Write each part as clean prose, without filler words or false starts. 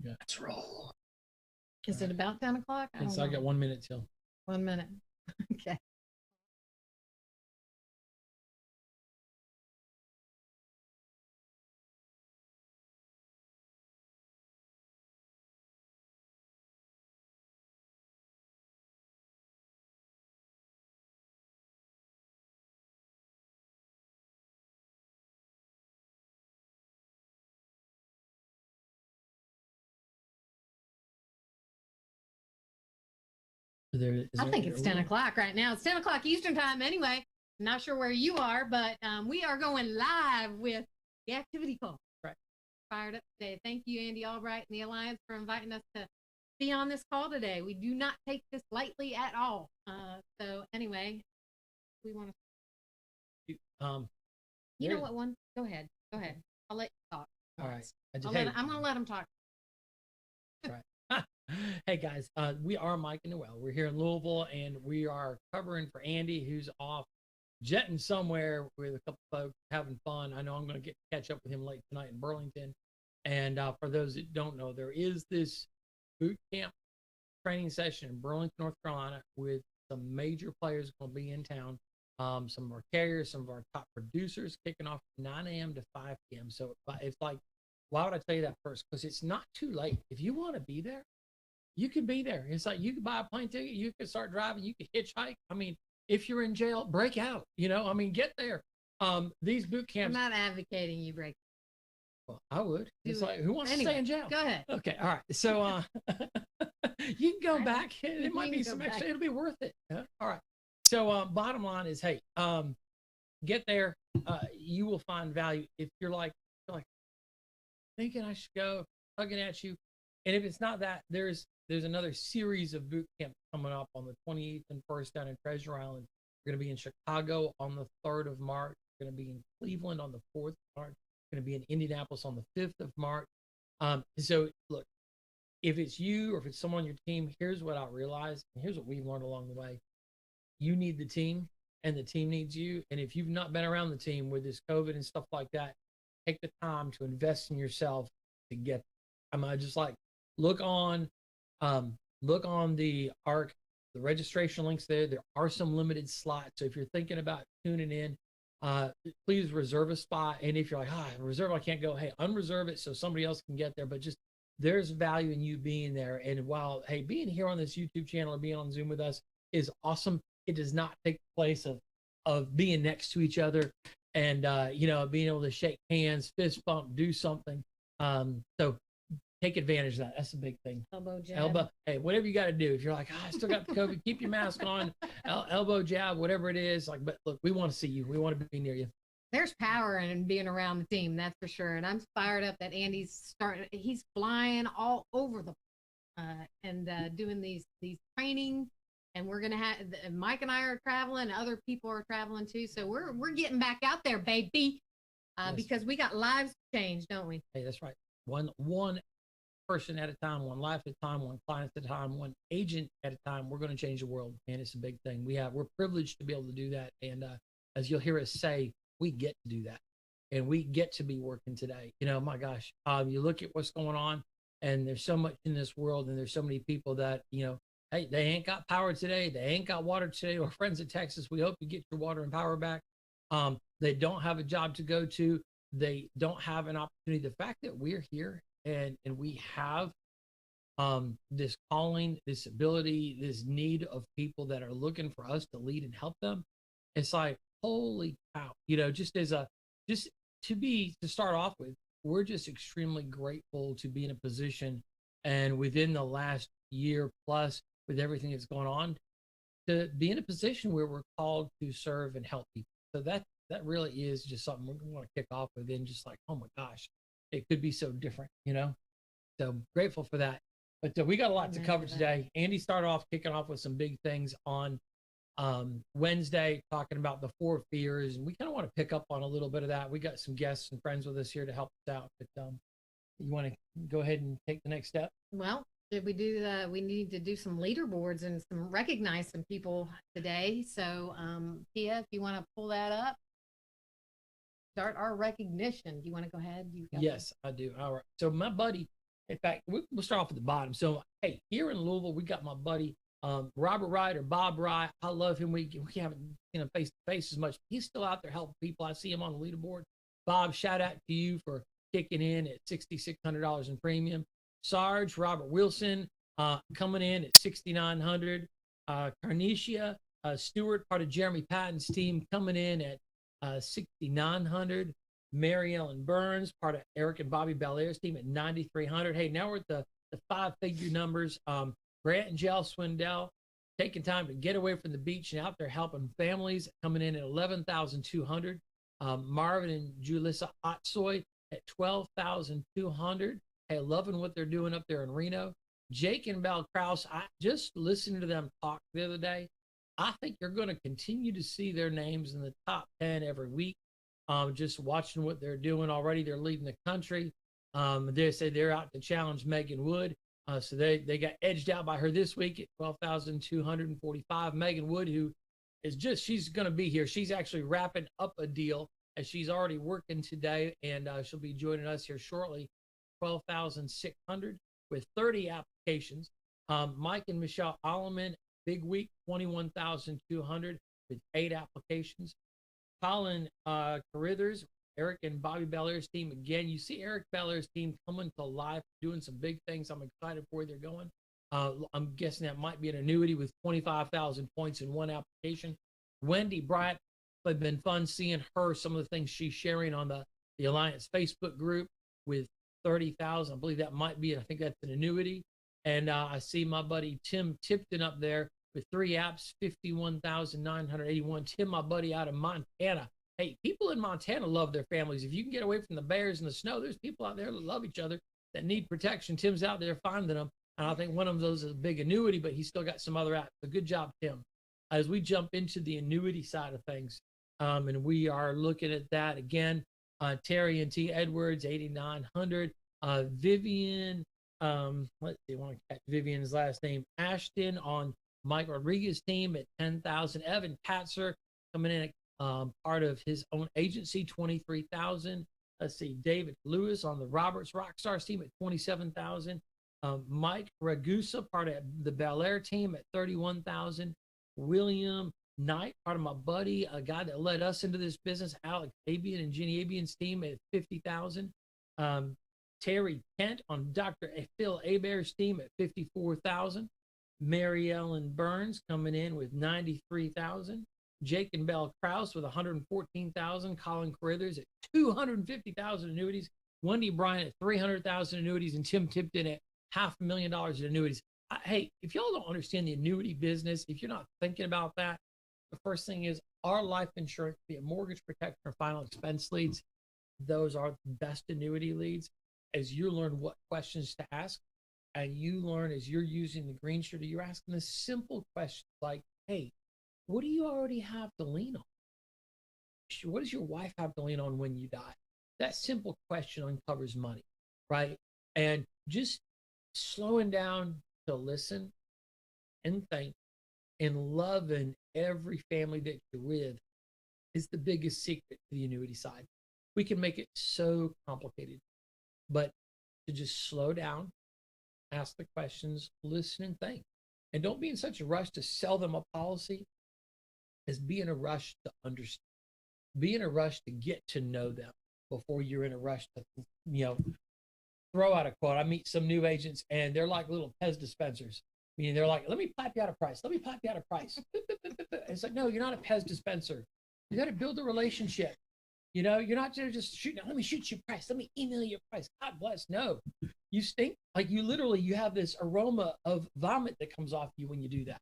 Yeah. Let's roll. Is it about 10 o'clock? I got 1 minute till. 1 minute. Okay. I think it's 10 o'clock right now. It's 10 o'clock Eastern time anyway. Not sure where you are, but we are going live with the activity call. Right. Fired up today. Thank you, Andy Albright and the Alliance, for inviting us to be on this call today. We do not take this lightly at all. So anyway, we want to. You know what one? Go ahead. I'll let you talk. All right. I'm going to let him talk. Right. Hey guys, we are Mike and Noel. We're here in Louisville, and we are covering for Andy, who's off jetting somewhere with a couple folks having fun. I know I'm going to catch up with him late tonight in Burlington. And for those that don't know, there is this boot camp training session in Burlington, North Carolina, with some major players going to be in town. Some of our carriers, some of our top producers, kicking off 9 a.m. to 5 p.m. So it's like, why would I tell you that first? Because it's not too late. If you want to be there, you can be there. It's like you can buy a plane ticket, you can start driving, you can hitchhike. I mean, if you're in jail, break out. Get there. These boot camps. I'm not advocating you break. Well, I would. It's like, who wants to stay in jail? Go ahead. Okay, all right. So you can go back. It might be some extra. It'll be worth it. All right. So bottom line is, hey, get there. You will find value. If you're like thinking I should go, tugging at you, and if it's not that, there's another series of boot camps coming up on the 28th and 1st down in Treasure Island. We're going to be in Chicago on the 3rd of March. We're going to be in Cleveland on the 4th of March. We're going to be in Indianapolis on the 5th of March. So look, if it's you or if it's someone on your team, here's what I realized, and here's what we've learned along the way. You need the team, and the team needs you. And if you've not been around the team with this COVID and stuff like that, take the time to invest in yourself to get. I'm just like, look on the ARC, the registration links there. There are some limited slots. So if you're thinking about tuning in, please reserve a spot. And if you're like, reserve, I can't go. Hey, unreserve it so somebody else can get there. But just there's value in you being there. And while, hey, being here on this YouTube channel or being on Zoom with us is awesome, it does not take the place of being next to each other and being able to shake hands, fist bump, do something. So take advantage of that. That's a big thing. Elbow jab. Hey, whatever you got to do. If you're like, I still got the COVID, keep your mask on, elbow jab, whatever it is. Like, but look, we want to see you. We want to be near you. There's power in being around the team, that's for sure. And I'm fired up that Andy's he's flying all over the and doing these training. And we're gonna have Mike and I are traveling, other people are traveling too. So we're getting back out there, baby, yes. Because we got lives to change, don't we? Hey, that's right. One person at a time, one life at a time, one client at a time, one agent at a time. We're going to change the world, and it's a big thing. We're privileged to be able to do that, and as you'll hear us say, we get to do that, and we get to be working today. My gosh, you look at what's going on, and there's so much in this world, and there's so many people that hey, they ain't got power today, they ain't got water today. Our friends in Texas, we hope you get your water and power back. They don't have a job to go to. They don't have an opportunity. The fact that we're here and we have this calling, this ability, this need of people that are looking for us to lead and help them, it's like, holy cow. Just to start off with, we're just extremely grateful to be in a position, and within the last year plus, with everything that's going on, to be in a position where we're called to serve and help people. So that really is just something we want to kick off with, and just like, oh my gosh, it could be so different, So grateful for that. But we got a lot to cover today. Andy started off kicking off with some big things on Wednesday, talking about the 4 fears, and we kind of want to pick up on a little bit of that. We got some guests and friends with us here to help us out. But you want to go ahead and take the next step? Well, did we do we need to do some leaderboards and recognize some people today. So Pia, if you want to pull that up, start our recognition. Do you want to go ahead? Yes, I do. All right. So my buddy In fact, we'll start off at the bottom. So, hey, here in Louisville, we got my buddy Robert Wright or Bob Wright. I love him. We haven't face to face as much. He's still out there helping people. I see him on the leaderboard. Bob, shout out to you for kicking in at $6,600 in premium. Sarge, Robert Wilson, coming in at $6,900. Carnicia Stewart, part of Jeremy Patton's team, coming in at $6,900. Mary Ellen Burns, part of Eric and Bobby Belair's team, at $9,300. Hey, now we're at the five-figure numbers. Grant and Jell Swindell taking time to get away from the beach and out there helping families, coming in at $11,200. Marvin and Julissa Otsoy at $12,200. Hey, loving what they're doing up there in Reno. Jake and Belle Kraus, I just listened to them talk the other day. I think you're going to continue to see their names in the top 10 every week. Just watching what they're doing already. They're leading the country. They say they're out to challenge Megan Wood. So they got edged out by her this week at 12,245. Megan Wood, who is she's going to be here. She's actually wrapping up a deal as she's already working today, and she'll be joining us here shortly. 12,600 with 30 applications. Mike and Michelle Alleman, big week, 21,200 with 8 applications. Colin Carithers, Eric and Bobby Belair's team. Again, you see Eric Belair's team coming to life, doing some big things. I'm excited for where they're going. I'm guessing that might be an annuity with 25,000 points in one application. Wendy Bryant, it's been fun seeing her, some of the things she's sharing on the Alliance Facebook group with 30,000. I believe that might be, I think that's an annuity. And I see my buddy Tim Tipton up there with 3 apps, 51,981. Tim, my buddy out of Montana. Hey, people in Montana love their families. If you can get away from the bears and the snow, there's people out there that love each other that need protection. Tim's out there finding them. And I think one of those is a big annuity, but he's still got some other apps. So good job, Tim. As we jump into the annuity side of things, and we are looking at that again, Terry and T. Edwards, 8,900. Vivian, let's see, I want to catch Vivian's last name. Ashton on Mike Rodriguez's team at 10,000. Evan Patzer coming in at part of his own agency, 23,000. Let's see, David Lewis on the Roberts Rockstars team at 27,000. Mike Ragusa, part of the Belair team at 31,000. William Knight, part of my buddy, a guy that led us into this business, Alex Abian and Jenny Abian's team at 50,000. Terry Kent on Dr. Phil Abair's team at 54,000. Mary Ellen Burns coming in with 93,000. Jake and Belle Kraus with 114,000. Colin Carithers at 250,000 annuities. Wendy Bryant at 300,000 annuities, and Tim Tipton at $500,000 in annuities. Hey, if y'all don't understand the annuity business, if you're not thinking about that, the first thing is our life insurance, be it mortgage protection or final expense leads, those are the best annuity leads. As you learn what questions to ask, and you learn as you're using the green shirt, you're asking the simple questions like, hey, what do you already have to lean on? What does your wife have to lean on when you die? That simple question uncovers money, right? And just slowing down to listen and think and loving every family that you're with is the biggest secret to the annuity side. We can make it so complicated, but to just slow down, ask the questions, listen and think. And don't be in such a rush to sell them a policy as be in a rush to understand. Be in a rush to get to know them before you're in a rush to, throw out a quote. I meet some new agents and they're like little Pez dispensers. Meaning they're like, let me pipe you out a price. Let me pipe you out a price. It's like, no, you're not a Pez dispenser. You got to build a relationship. You're not just shooting. Let me shoot you a price. Let me email you a price. God bless. No, you stink. Like you have this aroma of vomit that comes off you when you do that.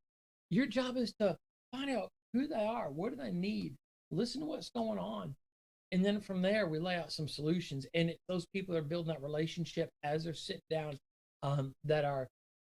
Your job is to find out who they are. What do they need? Listen to what's going on. And then from there, we lay out some solutions. And those people that are building that relationship as they're sitting down, that are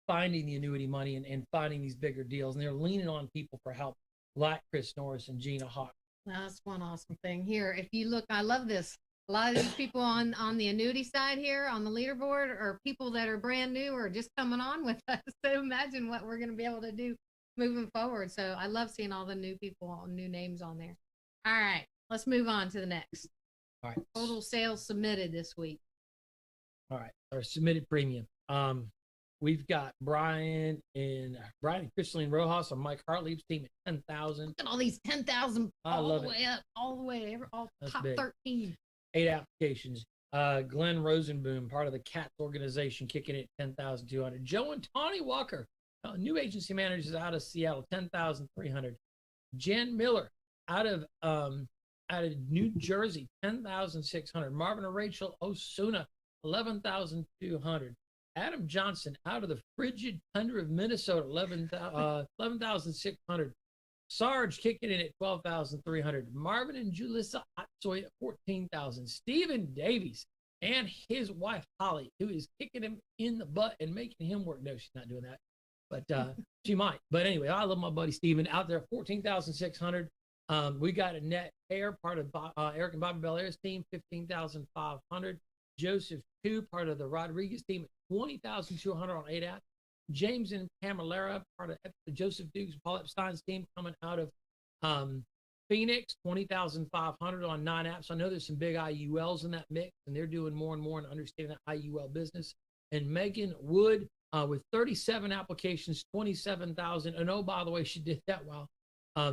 finding the annuity money and finding these bigger deals. And they're leaning on people for help, like Chris Norris and Gina Hawk. That's one awesome thing here. If you look, I love this. A lot of these people on the annuity side here on the leaderboard are people that are brand new or just coming on with us. So imagine what we're going to be able to do moving forward. So I love seeing all the new people, new names on there. All right, let's move on to the next. All right. Total sales submitted this week. All right. our submitted premium. We've got Brian and Crystalline Rojas on Mike Hartlieb's team at 10,000. Look at all these 10,000 I all love the it. way up, all the way, all That's top big. 13. 8 applications. Glenn Rosenboom, part of the CATS organization, kicking it 10,200. Joe and Tawny Walker, new agency managers out of Seattle, 10,300. Jen Miller out of New Jersey, 10,600. Marvin and Rachel Osuna, 11,200. Adam Johnson out of the frigid tundra of Minnesota, 11,600. Sarge kicking in at 12,300. Marvin and Julissa Atsoy at 14,000. Stephen Davies and his wife Holly, who is kicking him in the butt and making him work. No, she's not doing that, but she might. But anyway, I love my buddy Stephen out there, 14,600. We got Annette Hare, part of Eric and Bobby Belair's team, 15,500. Joseph Two, part of the Rodriguez team, at 20,200 on 8 apps. James and Camalera, part of Joseph Dukes and Paul Epstein's team, coming out of Phoenix, 20,500 on 9 apps. I know there's some big IULs in that mix, and they're doing more and more and understanding that IUL business. And Megan Wood with 37 applications, 27,000. And oh, by the way, she did that well.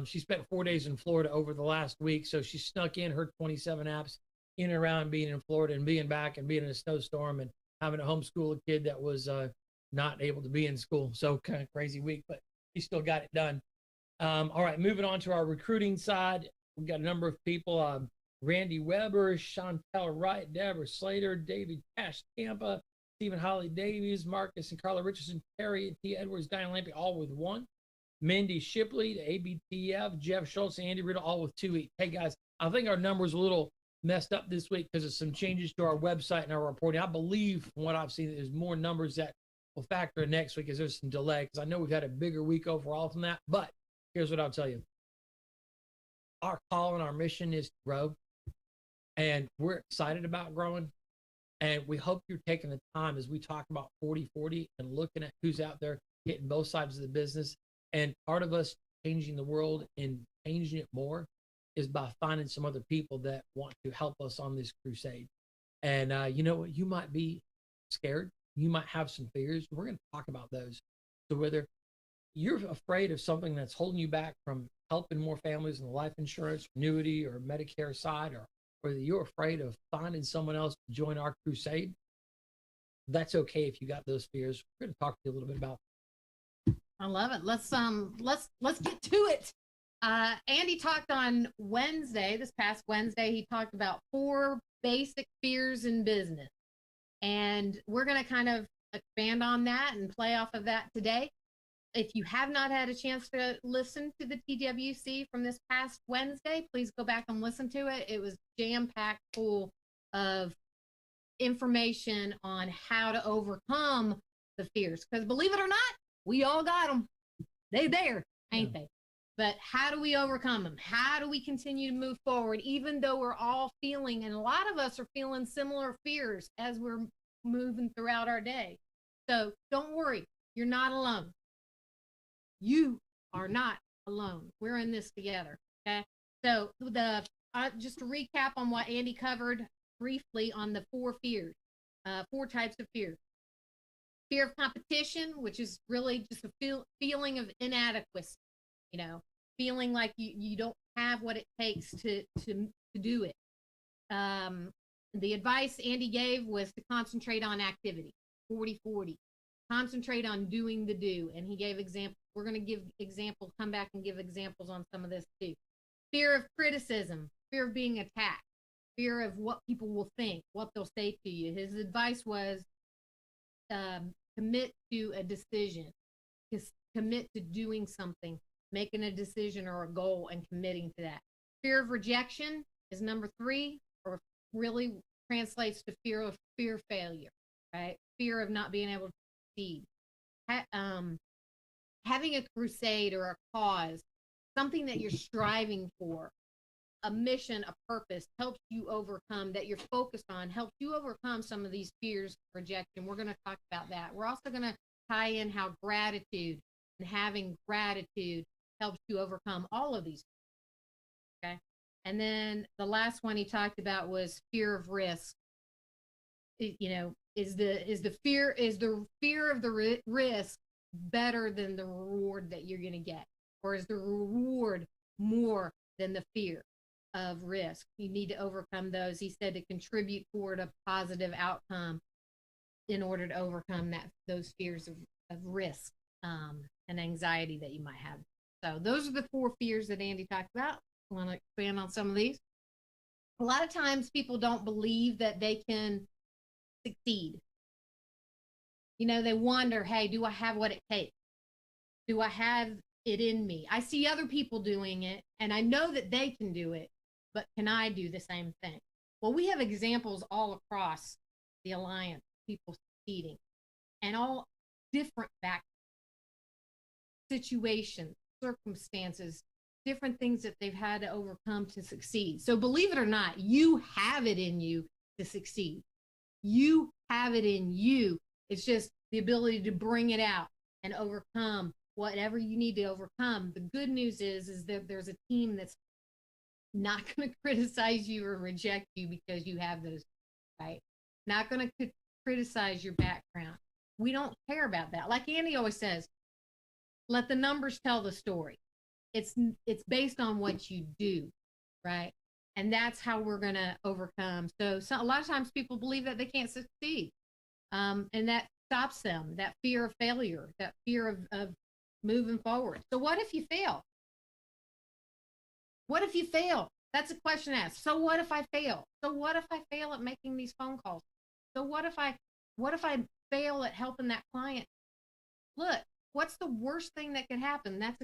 She spent 4 days in Florida over the last week, so she snuck in her 27 apps in and around being in Florida and being back and being in a snowstorm and having to homeschool a kid that was not able to be in school. So kind of crazy week, but he still got it done. All right, moving on to our recruiting side. We've got a number of people. Randy Weber, Chantel Wright, Deborah Slater, David Cash Tampa, Stephen Holly Davies, Marcus and Carla Richardson, Terry and T. Edwards, Diane Lampy, all with 1. Mindy Shipley, ABTF, Jeff Schultz, and Andy Riddle, all with 2 each. Hey, guys, I think our numbers a little messed up this week because of some changes to our website and our reporting. I believe from what I've seen, there's more numbers that will factor in next week as there's some delay, because I know we've had a bigger week overall than that. But here's what I'll tell you. Our call and our mission is to grow, and we're excited about growing. And we hope you're taking the time as we talk about 40/40 and looking at who's out there hitting both sides of the business. And part of us changing the world and changing it more is by finding some other people that want to help us on this crusade. And you know what? You might be scared. You might have some fears. We're going to talk about those. So whether you're afraid of something that's holding you back from helping more families in the life insurance, annuity, or Medicare side, or whether you're afraid of finding someone else to join our crusade, that's okay if you got those fears. We're going to talk to you a little bit about. I love it. Let's get to it. Andy talked on Wednesday, this past Wednesday, he talked about 4 basic fears in business. And we're going to kind of expand on that and play off of that today. If you have not had a chance to listen to the TWC from this past Wednesday, please go back and listen to it. It was jam-packed full of information on how to overcome the fears. Because believe it or not, we all got them. They there, ain't they? But how do we overcome them? How do we continue to move forward, even though we're all feeling, and a lot of us are feeling similar fears as we're moving throughout our day. So don't worry, you're not alone. You are not alone. We're in this together, okay? So just to recap on what Andy covered briefly on the 4 fears, 4 types of fear. Fear of competition, which is really just a feeling of inadequacy, feeling like you don't have what it takes to do it. The advice Andy gave was to concentrate on activity, 40/40. Concentrate on doing the do. And he gave examples. We're going to give examples, come back and give examples on some of this too. Fear of criticism, fear of being attacked, fear of what people will think, what they'll say to you. His advice was commit to a decision, commit to doing something, making a decision or a goal and committing to that. Fear of rejection is number 3, or really translates to fear of failure, right? Fear of not being able to succeed. Having a crusade or a cause, something that you're striving for, a mission, a purpose, helps you overcome, that you're focused on, helps you overcome some of these fears of rejection. We're going to talk about that. We're also going to tie in how gratitude and having gratitude helps you overcome all of these. Okay. And then the last one he talked about was fear of risk. Is the fear of the risk better than the reward that you're going to get, or is the reward more than the fear of risk? You need to overcome those. He said to contribute toward a positive outcome in order to overcome those fears of risk and anxiety that you might have. So those are the 4 fears that Andy talked about. I want to expand on some of these. A lot of times people don't believe that they can succeed. You know, they wonder, hey, do I have what it takes? Do I have it in me? I see other people doing it and I know that they can do it, but can I do the same thing? Well, we have examples all across the Alliance, people succeeding, and all different back situations, circumstances, different things that they've had to overcome to succeed. So believe it or not, you have it in you to succeed. You have it in you. It's just the ability to bring it out and overcome whatever you need to overcome. The good news is that there's a team that's not going to criticize you or reject you because you have those, right? Not going to criticize your background. We don't care about that. Like Andy always says, let the numbers tell the story. It's based on what you do, right? And that's how we're going to overcome. So a lot of times people believe that they can't succeed. And that stops them, that fear of failure, that fear of moving forward. So what if you fail? What if you fail? That's a question asked. So what if I fail? So what if I fail at making these phone calls? So what if I fail at helping that client? Look, what's the worst thing that could happen? That's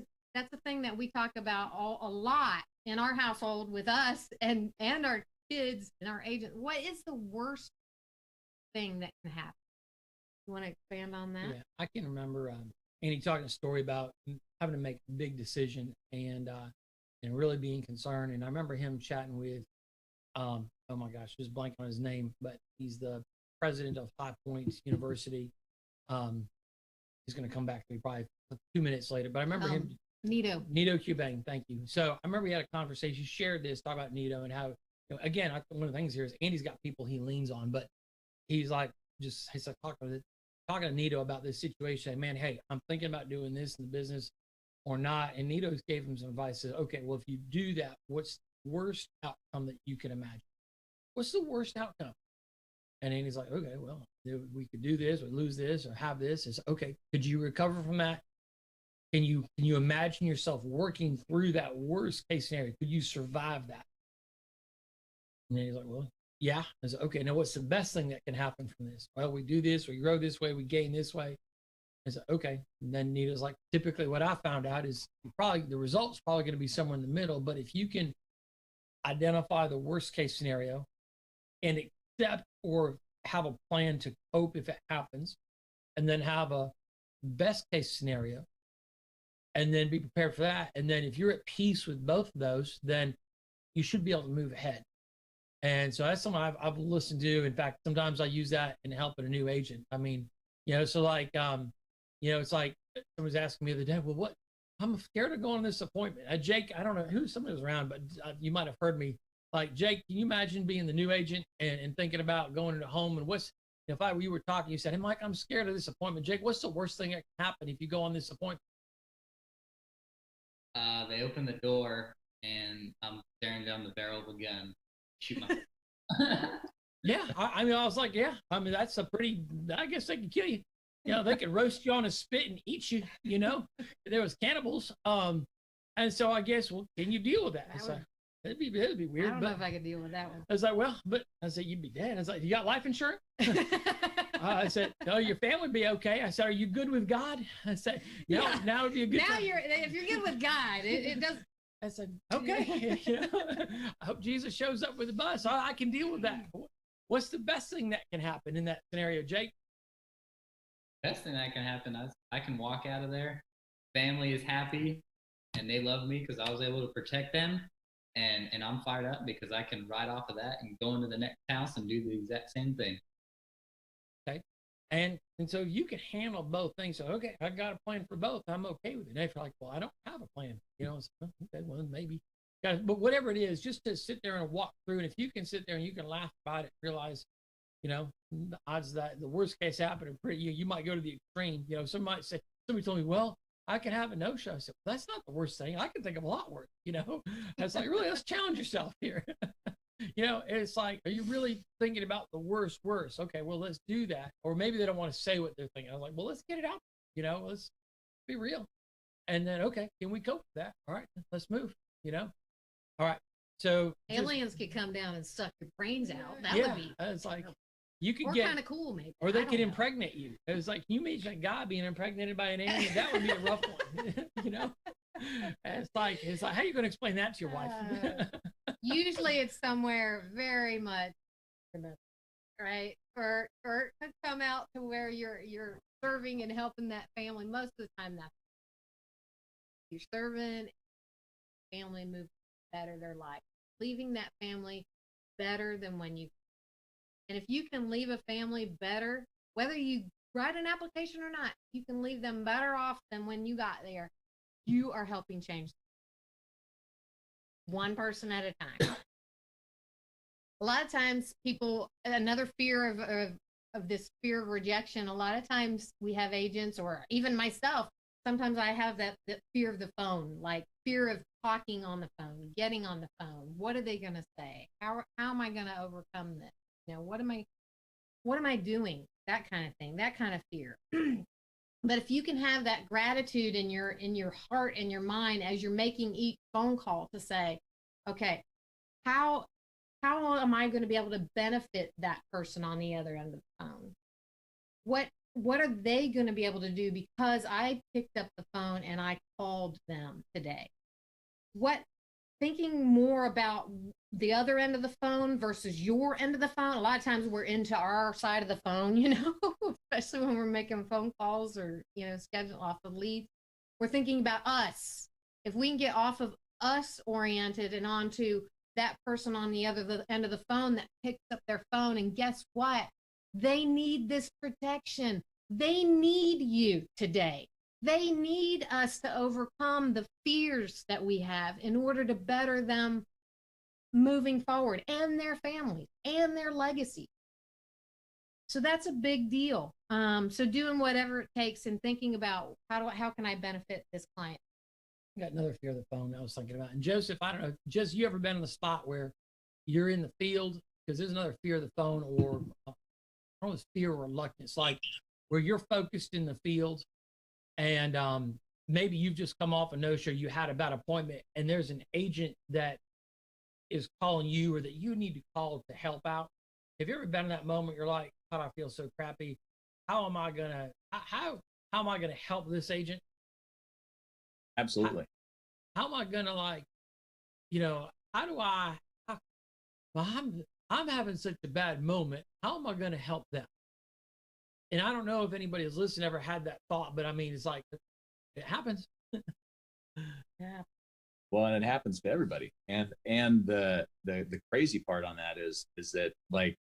a thing that we talk about a lot in our household with us and our kids and our agents. What is the worst thing that can happen? You want to expand on that? Yeah, I can remember Andy talking a story about having to make a big decision and really being concerned. And I remember him chatting with, oh my gosh, just blanking on his name, but he's the president of High Points University. He's going to come back to me probably 2 minutes later, but I remember him. Nito Cubain, thank you. So I remember we had a conversation. He shared this, talk about Nito and how, again, one of the things here is Andy's got people he leans on, but he's like, he's like talking to Nito about this situation. Man, hey, I'm thinking about doing this in the business or not. And Nito gave him some advice. Said, okay, well, if you do that, what's the worst outcome that you can imagine? What's the worst outcome? And Andy's like, okay, well, we could do this or lose this or have this. It's okay. Could you recover from that? Can you imagine yourself working through that worst case scenario? Could you survive that? And then he's like, well, yeah. I said, okay, now what's the best thing that can happen from this? Well, we do this, we grow this way, we gain this way. I said, okay. And then Nita's like, typically what I found out is the result's probably going to be somewhere in the middle, but if you can identify the worst case scenario and accept or have a plan to cope if it happens, and then have a best case scenario, and then be prepared for that. And then if you're at peace with both of those, then you should be able to move ahead. And so that's something I've listened to. In fact, sometimes I use that in helping a new agent. I mean, so like, it's like someone was asking me the other day, well, what? I'm scared of going to this appointment. Jake, I don't know who somebody was around, but you might have heard me. Like, Jake, can you imagine being the new agent and thinking about going into home? And you were talking, you said, hey, Mike, I'm scared of this appointment. Jake, what's the worst thing that can happen if you go on this appointment? They open the door and I'm staring down the barrel of a gun. Shoot my Yeah, I was like, yeah. I mean, that's I guess they could kill you. They could roast you on a spit and eat you, There was cannibals. And so I guess, well, can you deal with that? It'd be weird. I don't know if I could deal with that one. I was like, well, but I said, you'd be dead. I was like, you got life insurance? I said, no, your family would be okay. I said, are you good with God? I said, now would be a good time. If you're good with God, it does. I said, okay. I hope Jesus shows up with a bus. I can deal with that. What's the best thing that can happen in that scenario, Jake? Best thing that can happen, I can walk out of there. Family is happy and they love me because I was able to protect them. And I'm fired up because I can ride off of that and go into the next house and do the exact same thing. Okay. And so you can handle both things. So, okay, I got a plan for both. I'm okay with it. And if you're like, well, I don't have a plan, okay, well, maybe. But whatever it is, just to sit there and walk through. And if you can sit there and you can laugh about it, realize You know, the odds that the worst case happening, you might go to the extreme. You know, somebody told me, well, I can have a no show. I said, well, that's not the worst thing. I can think of a lot worse. You know, it's like, really, let's challenge yourself here. You know, it's like, are you really thinking about the worst? Okay, well, let's do that. Or maybe they don't want to say what they're thinking. I was like, well, let's get it out. You know, let's be real. And then, okay, can we cope with that? All right, let's move. You know, all right. So aliens could come down and suck your brains out. That yeah, would be. it's like you could or get kind of cool, maybe. or they could impregnate you. It was like, can you imagine a guy being impregnated by an alien? That would be a rough one. You know, and it's like how are you going to explain that to your wife? Usually, it's somewhere very much, right? Or to come out to where you're serving and helping that family. Most of the time, that's you're serving family move better their life, leaving that family better than when you. And if you can leave a family better, whether you write an application or not, you can leave them better off than when you got there. You are helping change one person at a time. A lot of times people, another fear of this fear of rejection, a lot of times we have agents, or even myself, sometimes I have that fear of the phone, like fear of talking on the phone, getting on the phone. What are they going to say? How am I going to overcome this? You know, what am I doing? That kind of thing, that kind of fear. But if you can have that gratitude in your heart and your mind as you're making each phone call to say, okay, how am I going to be able to benefit that person on the other end of the phone? What are they going to be able to do because I picked up the phone and I called them today? Thinking more about the other end of the phone versus your end of the phone. A lot of times we're into our side of the phone, you know, especially when we're making phone calls or, you know, schedule off of leads. We're thinking about us. If we can get off of us oriented and onto that person on the other end of the phone that picks up their phone, and guess what? They need this protection. They need you today. They need us to overcome the fears that we have in order to better them moving forward, and their families and their legacy. So that's a big deal. So doing whatever it takes and thinking about how can I benefit this client? I got another fear of the phone I was thinking about. And Joseph, I don't know, Joseph, you ever been in the spot where you're in the field? Because there's another fear of the phone, or I don't know, it's fear or reluctance, like where you're focused in the field and maybe you've just come off a no-show, you had a bad appointment, and there's an agent that is calling you or that you need to call to help out. Have you ever been in that moment? You're like, God, I feel so crappy. How am I gonna help this agent? Absolutely. How am I gonna, like, you know, well, I'm having such a bad moment. How am I gonna help them? And I don't know if anybody who's listening ever had that thought, but I mean, it's like, it happens. Yeah. Well, and it happens to everybody. And the crazy part on that is that, like,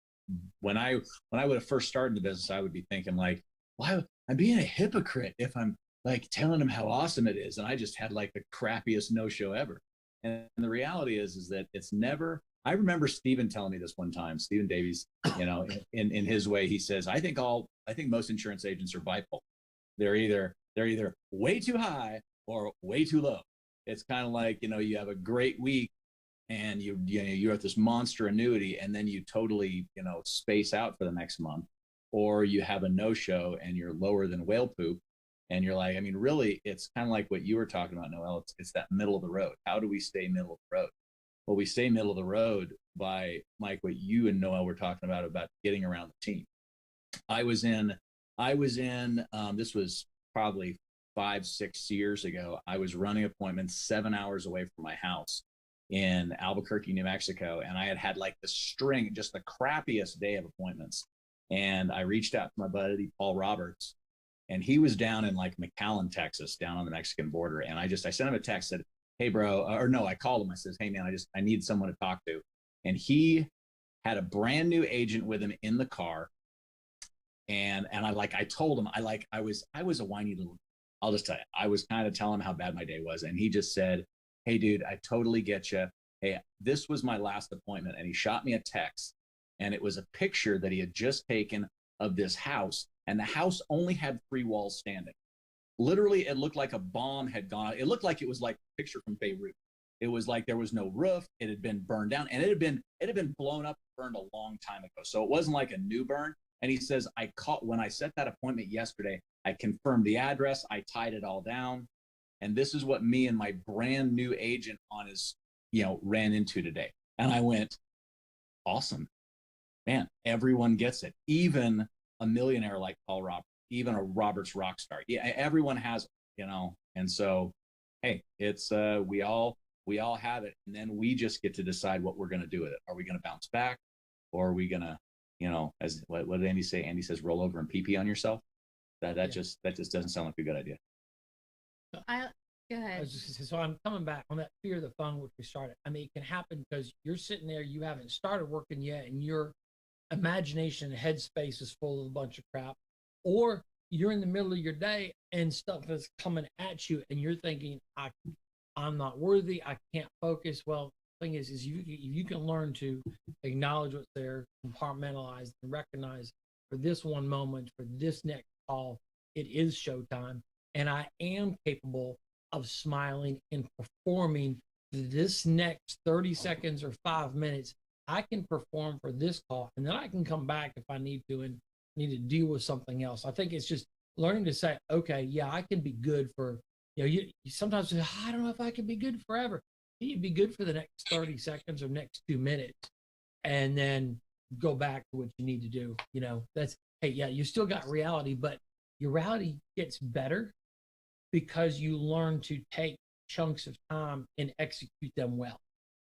when I would have first started the business, I would be thinking like, why I'm being a hypocrite if I'm like telling them how awesome it is. And I just had like the crappiest no-show ever. And the reality is that it's never. I remember Stephen telling me this one time, Stephen Davies, you know, in his way, he says, I think most insurance agents are bipolar. They're either way too high or way too low. It's kind of like, you know, you have a great week and you're at this monster annuity, and then you totally, you know, space out for the next month, or you have a no-show and you're lower than whale poop. And you're like, I mean, really, it's kind of like what you were talking about, Noel. It's that middle of the road. How do we stay middle of the road? Well, we stay middle of the road by, Mike, what you and Noel were talking about getting around the team. I was in, this was probably 5-6 years ago. I was running appointments 7 hours away from my house in Albuquerque, New Mexico. And I had like the string, just the crappiest day of appointments. And I reached out to my buddy, Paul Roberts, and he was down in like McAllen, Texas, down on the Mexican border. And I sent him a text, said, hey bro, or no, I called him. I says, hey man, I need someone to talk to. And he had a brand new agent with him in the car. And I told him, I was a whiny little, I'll just tell you, I was kind of telling him how bad my day was. And he just said, hey dude, I totally get you. Hey, this was my last appointment. And he shot me a text And it was a picture that he had just taken of this house, and the house only had 3 walls standing. Literally, it looked like a bomb had gone. It looked like it was like a picture from Beirut. It was like there was no roof. It had been burned down, and it had been blown up, burned a long time ago. So it wasn't like a new burn. And he says, when I set that appointment yesterday, I confirmed the address, I tied it all down, and this is what me and my brand new agent on his, ran into today. And I went, awesome, man. Everyone gets it, even a millionaire like Paul Roberts, even a Roberts rock star. Yeah, everyone has it, And so, hey, it's we all have it, and then we just get to decide what we're going to do with it. Are we going to bounce back, or are we going to, as what did Andy say? Andy says, roll over and pee on yourself. That just doesn't sound like a good idea. Go ahead. So I'm coming back on that fear of the phone, which we started. I mean, it can happen because you're sitting there, you haven't started working yet, and your imagination headspace is full of a bunch of crap, or you're in the middle of your day and stuff is coming at you, and you're thinking, I'm not worthy, I can't focus. Well, the thing is you can learn to acknowledge what's there, compartmentalize, and recognize for this one moment, for this next call, it is showtime, and I am capable of smiling and performing this next 30 seconds or 5 minutes. I can perform for this call, and then I can come back if I need to and need to deal with something else. I think it's just learning to say, okay, yeah, I can be good for, you sometimes say, I don't know if I can be good forever. You be good for the next 30 seconds or next 2 minutes, and then go back to what you need to do. That's, hey, yeah, you still got reality, but your reality gets better because you learn to take chunks of time and execute them well.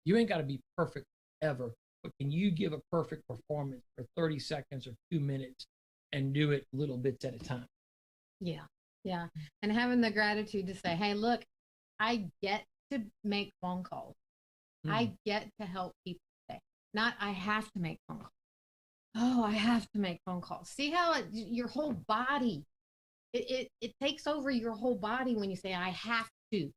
You ain't got to be perfect ever, but can you give a perfect performance for 30 seconds or 2 minutes and do it little bits at a time? Yeah. And having the gratitude to say, hey, look, I get to make phone calls. I get to help people today. Not I have to make phone calls. Oh, I have to make phone calls. See how your whole body, it takes over your whole body when you say I have to.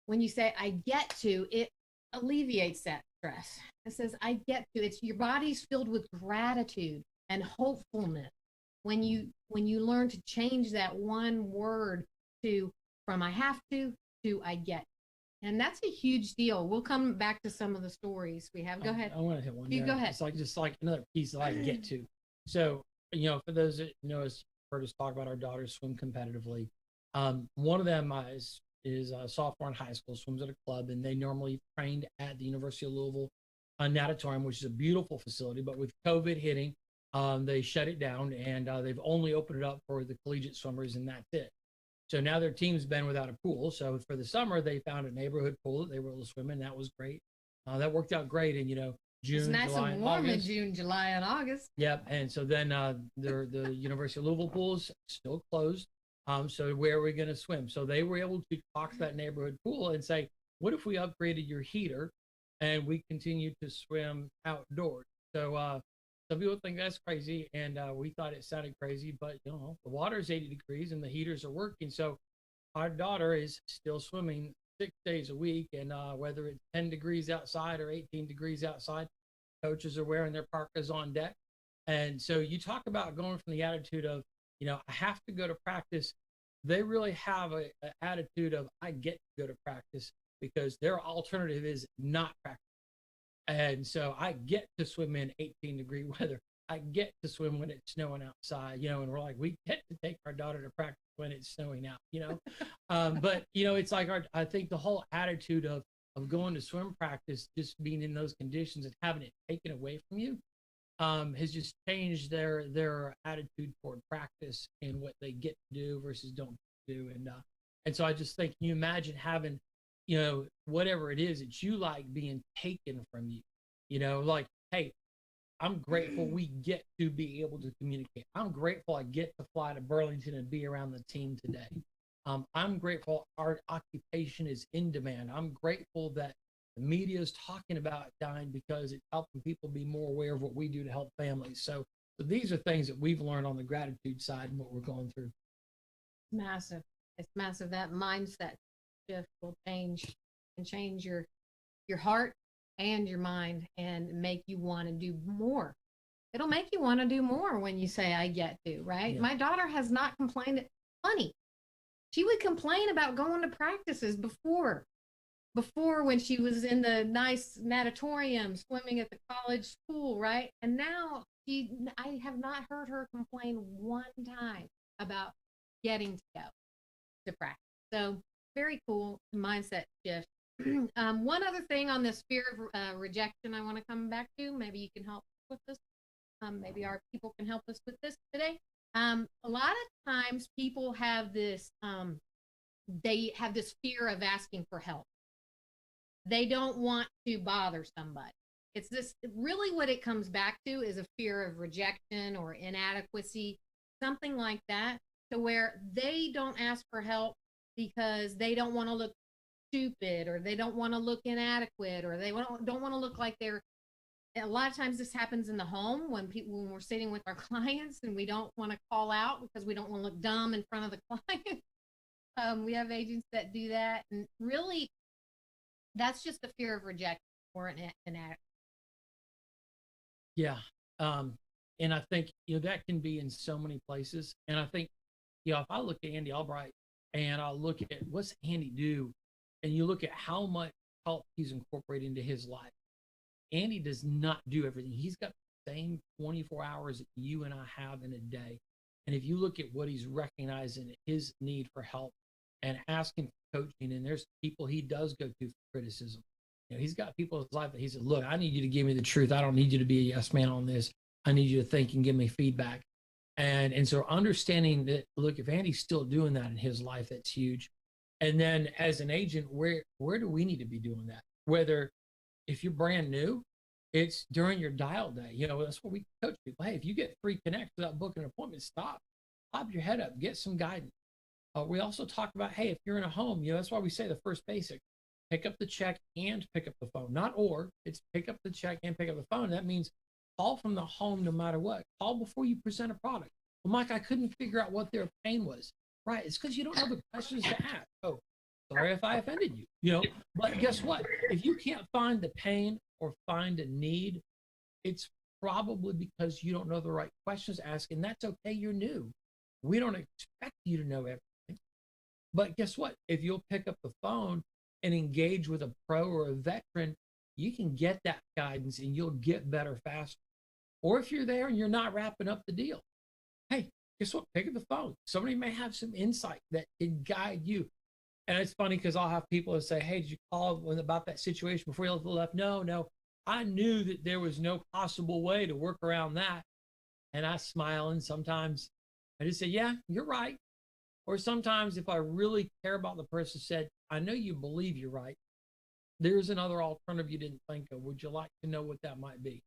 When you say I get to, it alleviates that stress. It says I get to. It's your body's filled with gratitude and hopefulness when you learn to change that one word from I have to I get. And that's a huge deal. We'll come back to some of the stories we have. Go ahead. I want to hit one. You go ahead. It's just like another piece that I get to. So, for those that us, heard us talk about our daughters swim competitively. One of them is a sophomore in high school, swims at a club, and they normally trained at the University of Louisville natatorium, which is a beautiful facility. But with COVID hitting, they shut it down, and they've only opened it up for the collegiate swimmers, and that's it. So now their team's been without a pool. So for the summer, they found a neighborhood pool that they were able to swim in. That was great. That worked out great. And, June, it's nice July, and warm August. in June, July, and August. Yep. And so then the University of Louisville pool's still closed. So where are we going to swim? So they were able to talk to that neighborhood pool and say, what if we upgraded your heater and we continue to swim outdoors? So some people think that's crazy, and we thought it sounded crazy, but the water is 80 degrees and the heaters are working. So our daughter is still swimming 6 days a week, and whether it's 10 degrees outside or 18 degrees outside, coaches are wearing their parkas on deck. And so you talk about going from the attitude of, I have to go to practice. They really have an attitude of, I get to go to practice because their alternative is not practice. And so I get to swim in 18-degree weather. I get to swim when it's snowing outside, and we're like, we get to take our daughter to practice when it's snowing out, but, it's like I think the whole attitude of going to swim practice, just being in those conditions and having it taken away from you, has just changed their attitude toward practice and what they get to do versus don't do. And so I just think, can you imagine having, whatever it is that you like being taken from you, like, hey, I'm grateful we get to be able to communicate. I'm grateful I get to fly to Burlington and be around the team today. I'm grateful our occupation is in demand. I'm grateful that the media is talking about dying because it's helping people be more aware of what we do to help families. So these are things that we've learned on the gratitude side and what we're going through. Massive. It's massive. That mindset shift will change your heart, and your mind and make you want to do more. It'll make you want to do more when you say, I get to, right? Yeah. My daughter has not complained. Funny. She would complain about going to practices before when she was in the nice natatorium swimming at the college pool, right? And now I have not heard her complain one time about getting to go to practice. So very cool mindset shift. One other thing on this fear of rejection I want to come back to, maybe you can help with this. Maybe our people can help us with this today. A lot of times people have this, they have this fear of asking for help. They don't want to bother somebody. It's this really what it comes back to is a fear of rejection or inadequacy, something like that, to where they don't ask for help because they don't want to look stupid or they don't want to look inadequate or they don't want to look like they're. A lot of times this happens in the home when we're sitting with our clients and we don't want to call out because we don't want to look dumb in front of the client. We have agents that do that, and really that's just a fear of rejection or an inadequacy. Yeah. And I think, that can be in so many places. And I think, if I look at Andy Albright and I look at what's Andy do, and you look at how much help he's incorporated into his life, Andy does not do everything. He's got the same 24 hours that you and I have in a day. And if you look at what he's recognizing, his need for help and asking for coaching, and there's people he does go to for criticism. He's got people in his life that he said, look, I need you to give me the truth. I don't need you to be a yes man on this. I need you to think and give me feedback. And so understanding that, look, if Andy's still doing that in his life, that's huge. And then as an agent, where do we need to be doing that? Whether if you're brand new, it's during your dial day. That's what we coach people. Hey, if you get 3 connects without booking an appointment, stop. Pop your head up. Get some guidance. We also talk about, hey, if you're in a home, that's why we say the first basic. Pick up the check and pick up the phone. Not or. It's pick up the check and pick up the phone. That means call from the home no matter what. Call before you present a product. Well, Mike, I couldn't figure out what their pain was. Right. It's because you don't know the questions to ask. Oh, sorry if I offended you. But guess what? If you can't find the pain or find a need, it's probably because you don't know the right questions to ask, and that's okay. You're new. We don't expect you to know everything. But guess what? If you'll pick up the phone and engage with a pro or a veteran, you can get that guidance and you'll get better faster. Or if you're there and you're not wrapping up the deal, hey, guess what? Pick up the phone. Somebody may have some insight that can guide you. And it's funny because I'll have people that say, hey, did you call about that situation before you left? No. I knew that there was no possible way to work around that. And I smile, and sometimes I just say, yeah, you're right. Or sometimes if I really care about the person, said, I know you believe you're right. There's another alternative you didn't think of. Would you like to know what that might be?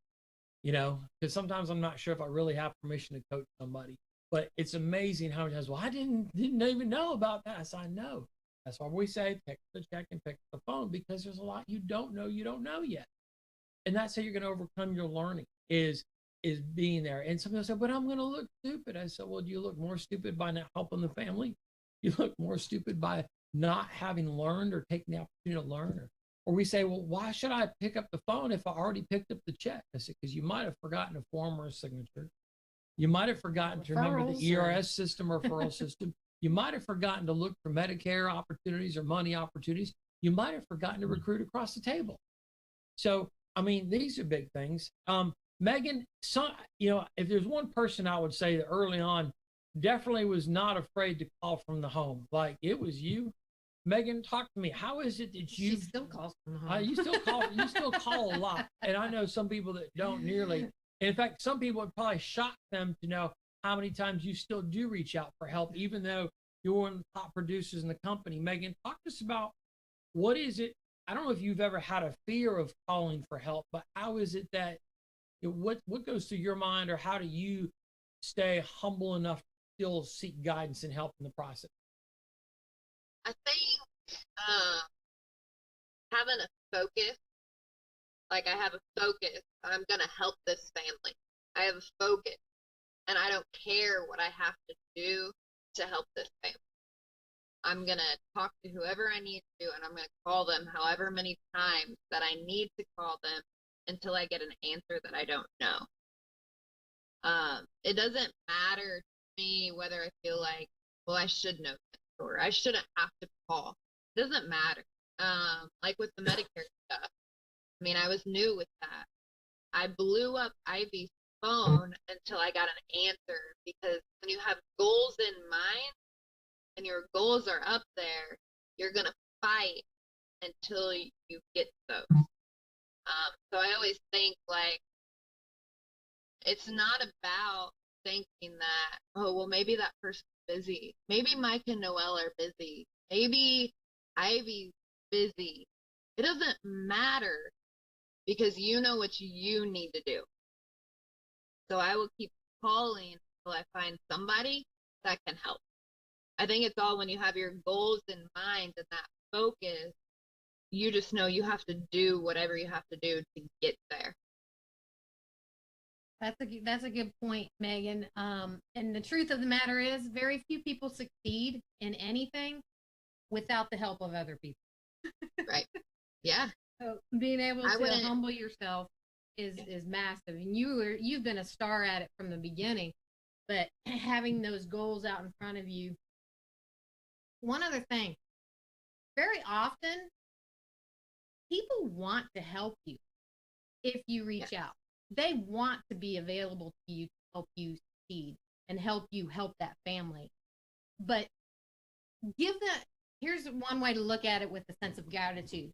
Because sometimes I'm not sure if I really have permission to coach somebody. But it's amazing how many times, well, I didn't even know about that. I said, I know. That's why we say pick the check and pick the phone, because there's a lot you don't know yet. And that's how you're going to overcome your learning is being there. And some people say, but I'm going to look stupid. I said, well, do you look more stupid by not helping the family? You look more stupid by not having learned or taking the opportunity to learn. Or we say, well, why should I pick up the phone if I already picked up the check? I said, because you might have forgotten a form or a signature. You might have forgotten to remember the ERS system or referral system. You might have forgotten to look for Medicare opportunities or money opportunities. You might have forgotten to recruit across the table. So, I mean, these are big things. Megan, if there's one person I would say that early on definitely was not afraid to call from the home, like it was you. Megan, talk to me. How is it that you She still calls from the home? You still call a lot. And I know some people that don't nearly. In fact, some people would probably shock them to know how many times you still do reach out for help, even though you're one of the top producers in the company. Megan, talk to us about what is it? I don't know if you've ever had a fear of calling for help, but how is it that what goes through your mind, or how do you stay humble enough to still seek guidance and help in the process? I think having a focus, like I have a focus, I'm going to help this family. I have a focus, and I don't care what I have to do to help this family. I'm going to talk to whoever I need to, and I'm going to call them however many times that I need to call them until I get an answer that I don't know. It doesn't matter to me whether I feel like, well, I should know this or I shouldn't have to call. It doesn't matter. Like with the Medicare stuff, I mean, I was new with that. I blew up Ivy's phone until I got an answer, because when you have goals in mind and your goals are up there, you're going to fight until you get those. So I always think, like, it's not about thinking that, oh, well, maybe that person's busy. Maybe Mike and Noelle are busy. Maybe Ivy's busy. It doesn't matter, because you know what you need to do. So I will keep calling until I find somebody that can help. I think it's all when you have your goals in mind and that focus, you just know you have to do whatever you have to do to get there. That's a good point, Megan. And the truth of the matter is, very few people succeed in anything without the help of other people. Right. Yeah. So being able to humble yourself is massive. And you've been a star at it from the beginning, but having those goals out in front of you. One other thing, very often people want to help you if you reach out. They want to be available to you to help you succeed and help you help that family. But here's one way to look at it with a sense of gratitude.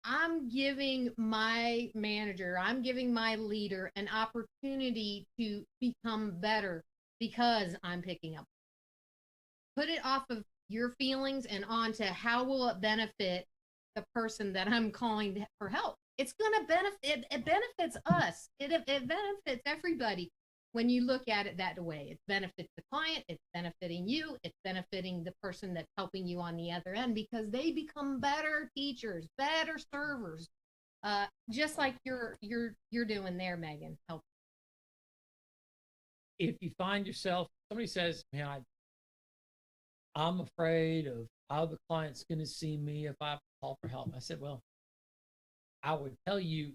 I'm giving my manager, I'm giving my leader an opportunity to become better because I'm picking up. Put it off of your feelings and onto how will it benefit the person that I'm calling for help. It's going to benefit, it benefits us. It benefits everybody when you look at it that way. It benefits the client, it's benefiting you, it's benefiting the person that's helping you on the other end, because they become better teachers, better servers, just like you're doing there, Megan. Help. If you find yourself, somebody says, man, I'm afraid of how the client's going to see me if I call for help. I said, well, I would tell you,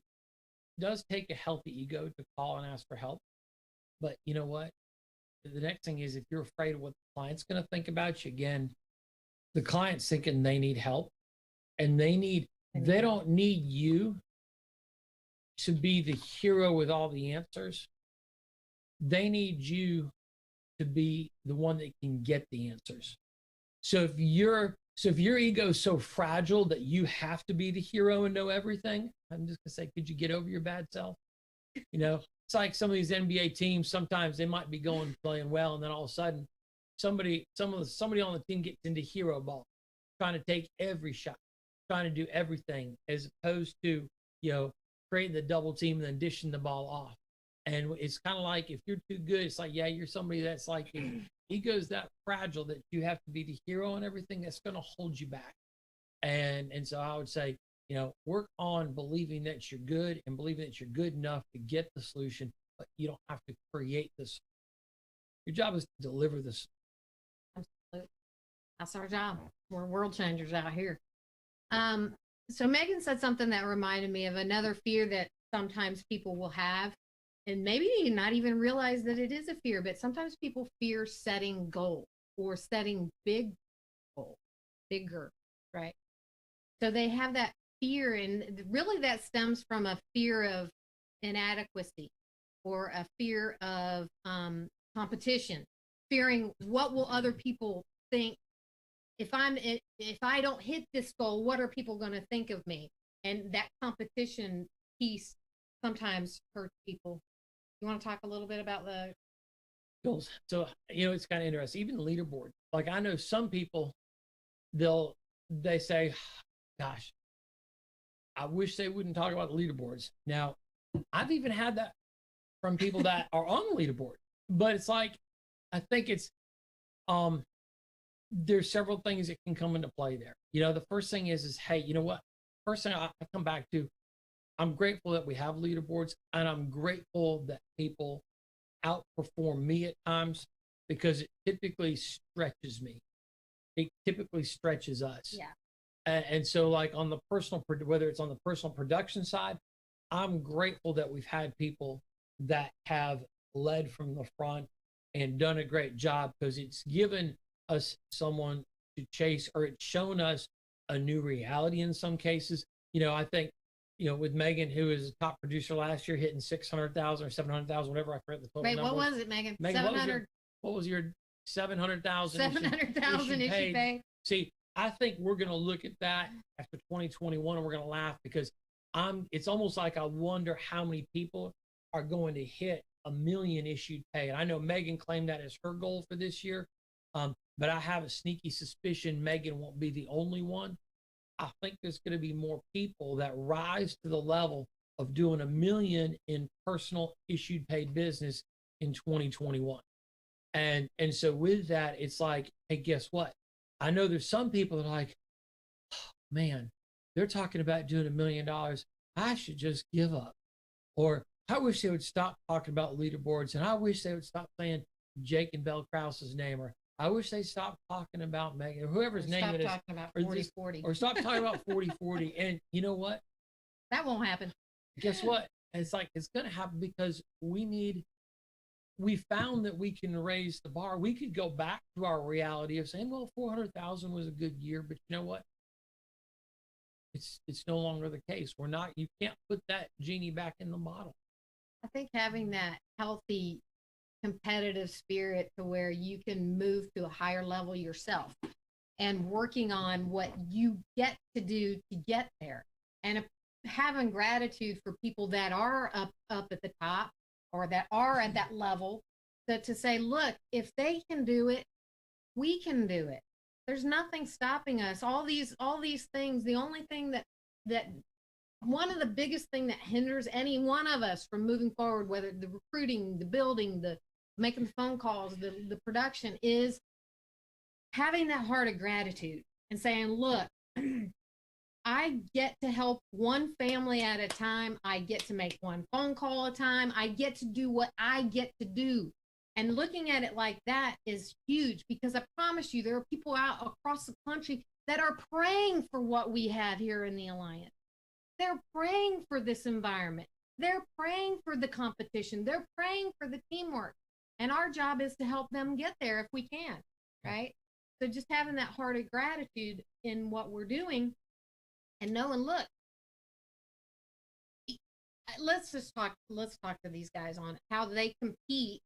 it does take a healthy ego to call and ask for help. But you know what? The next thing is, if you're afraid of what the client's going to think about you, again, the client's thinking they need help, and they don't need you to be the hero with all the answers. They need you to be the one that can get the answers. So if your ego is so fragile that you have to be the hero and know everything, I'm just gonna say, could you get over your bad self? You know, it's like some of these NBA teams. Sometimes they might be playing well, and then all of a sudden, somebody on the team gets into hero ball, trying to take every shot, trying to do everything, as opposed to, creating the double team and then dishing the ball off. And it's kind of like, if you're too good, it's like, yeah, you're somebody that's like, ego's that fragile that you have to be the hero and everything. That's going to hold you back. And so I would say, work on believing that you're good and believing that you're good enough to get the solution, but you don't have to create this. Your job is to deliver this. Absolutely. That's our job. We're world changers out here. So Megan said something that reminded me of another fear that sometimes people will have. And maybe not even realize that it is a fear, but sometimes people fear setting goals or setting big goals, bigger, right? So they have that fear, and really that stems from a fear of inadequacy or a fear of competition, fearing what will other people think if I don't hit this goal, what are people going to think of me? And that competition piece sometimes hurts people. You want to talk a little bit about the goals? So, it's kind of interesting. Even the leaderboard. Like, I know some people, they say, gosh, I wish they wouldn't talk about the leaderboards. Now, I've even had that from people that are on the leaderboard. But it's like, I think it's, there's several things that can come into play there. The first thing is hey, you know what? First thing I come back to, I'm grateful that we have leaderboards, and I'm grateful that people outperform me at times, because it typically stretches me. it typically stretches us. Yeah. And so like on the personal, whether it's on the personal production side, I'm grateful that we've had people that have led from the front and done a great job, because it's given us someone to chase, or it's shown us a new reality in some cases. I think, with Megan, who is a top producer last year, hitting 600,000 or 700,000, whatever, I forget the total Wait, number. what was it, Megan? Megan, 700. what was your 700,000? 700,000 issue paid. See, I think we're going to look at that after 2021 and we're going to laugh, because it's almost like I wonder how many people are going to hit 1 million issued pay. And I know Megan claimed that as her goal for this year. But I have a sneaky suspicion Megan won't be the only one. I think there's going to be more people that rise to the level of doing 1 million in personal issued paid business in 2021. And so with that, it's like, hey, guess what? I know there's some people that are like, oh, man, they're talking about doing $1 million. I should just give up. Or I wish they would stop talking about leaderboards, and I wish they would stop saying Jake and Belle Krause's name, or I wish they stopped talking about Megan, or whoever's name it is. Stop talking about 40-40. Or stop talking about 40-40. And you know what? That won't happen. Guess what? It's like, it's going to happen because we found that we can raise the bar. We could go back to our reality of saying, well, 400,000 was a good year, but you know what? It's no longer the case. You can't put that genie back in the bottle. I think having that healthy competitive spirit to where you can move to a higher level yourself and working on what you get to do to get there, and having gratitude for people that are up at the top, or that are at that level, to say, look, if they can do it, we can do it. There's nothing stopping us. All these things, the only thing that one of the biggest thing that hinders any one of us from moving forward, whether the recruiting, the building, the making the phone calls, the production, is having that heart of gratitude and saying, look, I get to help one family at a time. I get to make one phone call at a time. I get to do what I get to do. And looking at it like that is huge, because I promise you, there are people out across the country that are praying for what we have here in the Alliance. They're praying for this environment. They're praying for the competition. They're praying for the teamwork. And our job is to help them get there if we can, right? So just having that heart of gratitude in what we're doing, and knowing, look, let's talk to these guys on how they compete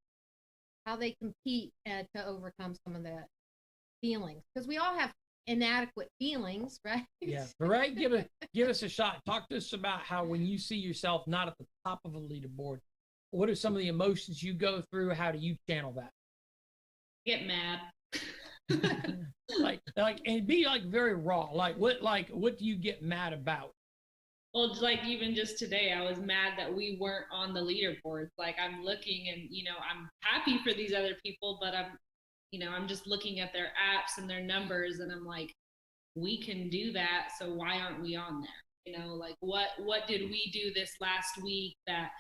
to overcome some of the feelings, because we all have inadequate feelings, right? Yeah. All right. Give us a shot. Talk to us about how, when you see yourself not at the top of a leaderboard, what are some of the emotions you go through? How do you channel that? Get mad. like, and be like very raw. What do you get mad about? Well, like even just today, I was mad that we weren't on the leaderboards. Like, I'm looking and, I'm happy for these other people, but I'm just looking at their apps and their numbers, and I'm like, we can do that. So why aren't we on there? Like what did we do this last week that,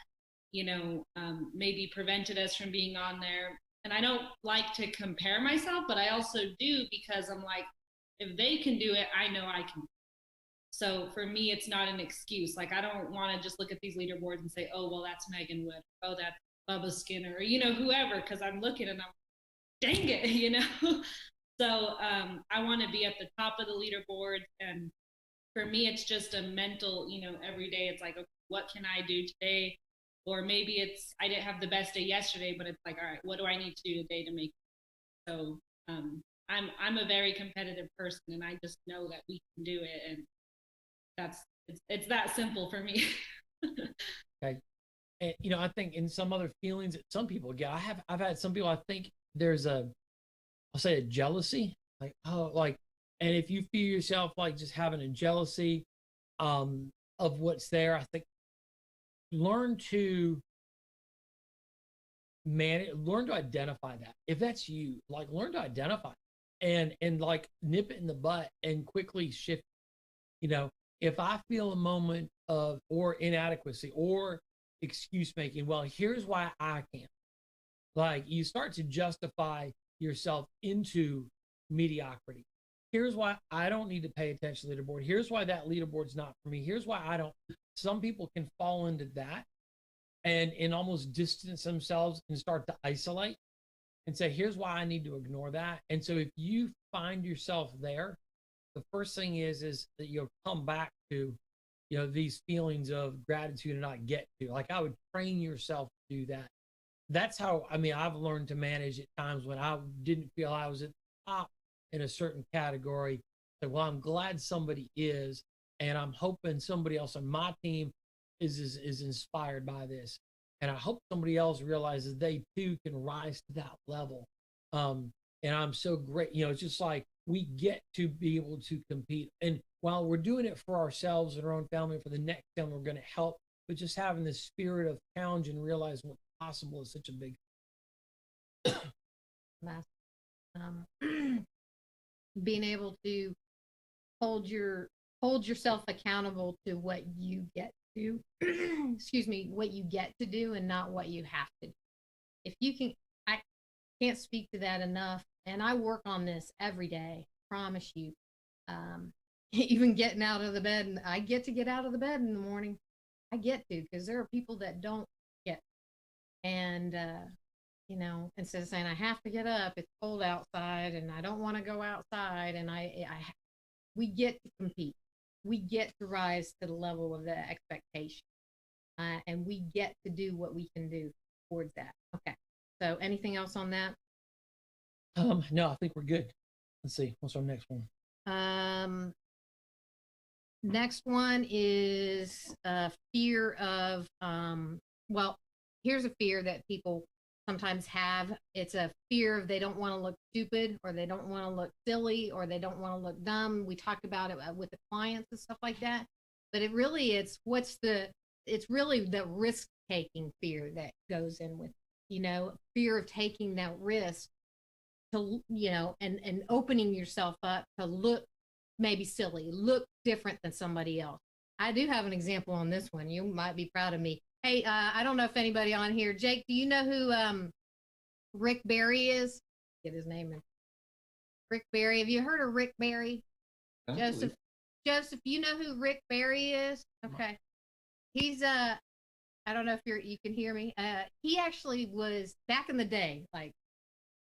maybe prevented us from being on there? And I don't like to compare myself, but I also do, because I'm like, if they can do it, I know I can. So for me, it's not an excuse. Like, I don't want to just look at these leaderboards and say, oh, well, that's Megan Wood. Oh, that's Bubba Skinner, or, whoever, because I'm looking and I'm, dang it, So I want to be at the top of the leaderboard. And for me, it's just a mental, every day it's like, okay, what can I do today? Or maybe it's, I didn't have the best day yesterday, but it's like, all right, what do I need to do today to make it? So I'm a very competitive person, and I just know that we can do it. And it's that simple for me. Okay. And, I think in some other feelings that some people get, I've had some people, I think there's I'll say a jealousy, like, oh, like, and if you feel yourself like just having a jealousy of what's there, I think learn to identify that. If that's you, like, learn to identify it and like nip it in the butt and quickly shift. If I feel a moment of or inadequacy or excuse making, well, here's why I can't. Like, you start to justify yourself into mediocrity. here's why I don't need to pay attention to the leaderboard. Here's why that leaderboard's not for me. Here's why I don't. Some people can fall into that and almost distance themselves and start to isolate and say, here's why I need to ignore that. And so if you find yourself there, the first thing is that you'll come back to, these feelings of gratitude and not get to. Like, I would train yourself to do that. That's how, I've learned to manage at times when I didn't feel I was at the top in a certain category. So, well, I'm glad somebody is, and I'm hoping somebody else on my team is inspired by this. And I hope somebody else realizes they too can rise to that level. And I'm so great. It's just like we get to be able to compete. And while we're doing it for ourselves and our own family, for the next family, we're going to help. But just having this spirit of challenge and realize what's possible is such a big. Being able to hold yourself accountable to what you get to, what you get to do and not what you have to do. If you can, I can't speak to that enough. And I work on this every day, promise you. Even getting out of the bed, and I get to get out of the bed in the morning. I get to, because there are people that don't get. And, instead of saying I have to get up, it's cold outside and I don't want to go outside. And we get to compete. We get to rise to the level of the expectation. And we get to do what we can do towards that. Okay. So anything else on that? No, I think we're good. Let's see. What's our next one? Next one is fear of, here's a fear that people sometimes have. It's a fear of they don't want to look stupid, or they don't want to look silly, or they don't want to look dumb. We talked about it with the clients and stuff like that. But it's really the risk-taking fear that goes in with, fear of taking that risk to, and opening yourself up to look maybe silly, look different than somebody else. I do have an example on this one. You might be proud of me. Hey, I don't know if anybody on here, Jake, do you know who Rick Barry is? Get his name in. Rick Barry. Have you heard of Rick Barry? Joseph, you know who Rick Barry is? Okay. He's I don't know if you can hear me. He actually was back in the day, like